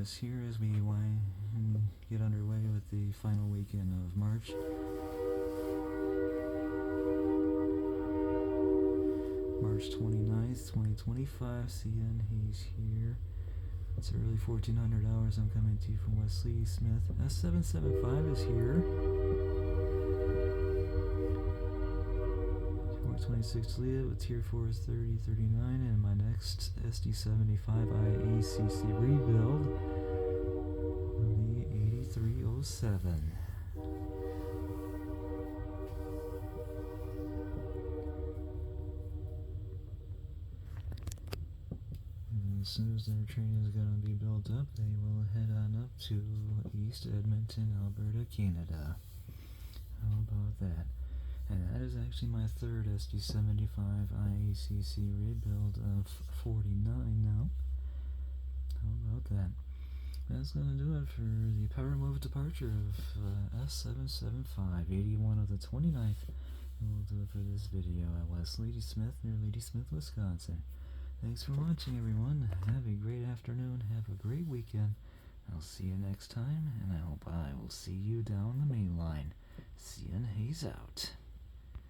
us here as we get underway with the final weekend of March. March 29th, 2025. CN, he's here. It's early 1400 hours. I'm coming to you from West Ladysmith. S775 is here. 26 Leah with tier 4 is 3039, and my next SD75 IACC rebuild will be 8307. And as soon as their train is going to be built up, they will head on up to East Edmonton, Alberta, Canada. How about that? And that is actually my third SD75 IACC rebuild of 49 now. How about that? That's going to do it for the power move departure of S775, 81 of the 29th. And we'll do it for this video at West Ladysmith, near Ladysmith, Wisconsin. Thanks for watching, everyone. Have a great afternoon. Have a great weekend. I'll see you next time, and I hope I will see you down the main line. CN Hayes out.